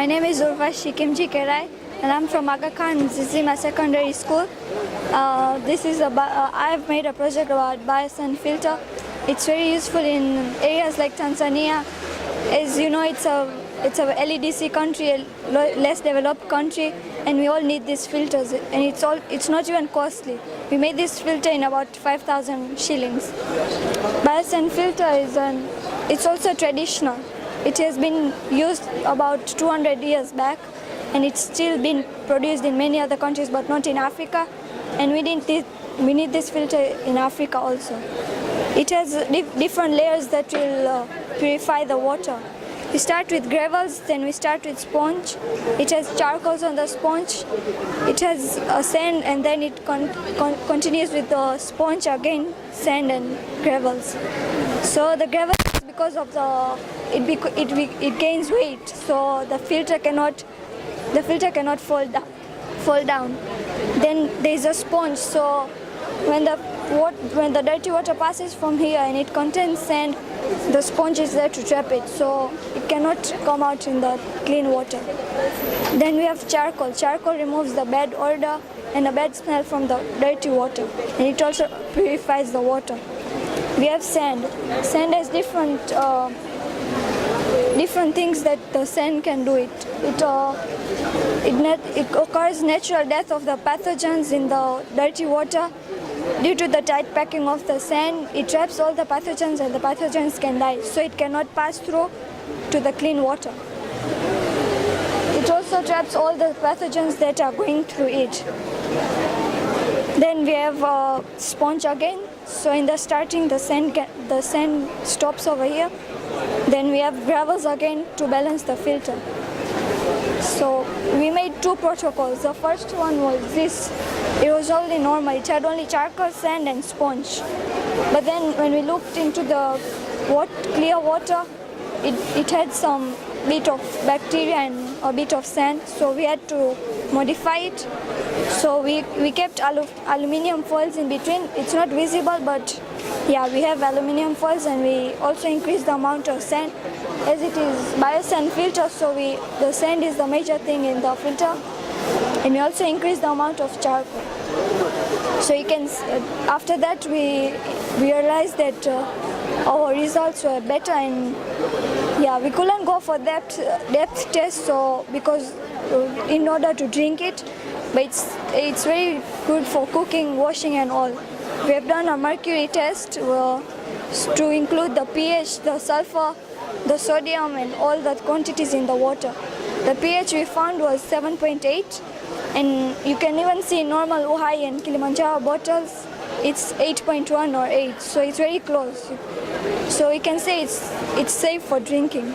My name is Urvashi Kimji Kerai and I'm from Aga Khan Zizima Secondary School. I have made a project about biosand filter. It's very useful in areas like Tanzania. As you know, it's a LEDC country, a less developed country, and we all need these filters. And it's not even costly. We made this filter in about 5,000 shillings. Biosand filter it's also traditional. It has been used about 200 years back, and it's still been produced in many other countries, but not in Africa. And we need this filter in Africa also. It has different layers that will purify the water. We start with gravels, then we start with sponge. It has charcoals on the sponge. It has sand, and then it continues with the sponge again, sand and gravels. So the gravel is because of it gains weight, so the filter cannot fall down. Then there is a sponge. So when the dirty water passes from here and it contains sand, the sponge is there to trap it, so it cannot come out in the clean water. Then we have charcoal. Charcoal removes the bad odor and the bad smell from the dirty water, and it also purifies the water. We have sand. Sand has different things that the sand can do. It occurs natural death of the pathogens in the dirty water. Due to the tight packing of the sand, it traps all the pathogens and the pathogens can die, so it cannot pass through to the clean water. It also traps all the pathogens that are going through it. Then we have sponge again. So in the starting, the sand stops over here. Then we have gravels again to balance the filter. So we made two protocols. The first one was this. It was only normal. It had only charcoal, sand and sponge. But then when we looked into the clear water, it had some bit of bacteria and a bit of sand. So we had to modify it. So we kept aluminium foils in between. It's not visible, but yeah, we have aluminium foils, and we also increased the amount of sand. As it is biosand filter, so the sand is the major thing in the filter, and we also increase the amount of charcoal. So you can, after that we realized that our results were better, and yeah, we couldn't go for depth test, so because in order to drink it, but it's very good for cooking, washing and all. We have done a mercury test to include the pH, the sulfur, the sodium and all the quantities in the water. The pH we found was 7.8, and you can even see normal Uhai and Kilimanjaro bottles, it's 8.1 or 8, so it's very close. So we can say it's safe for drinking.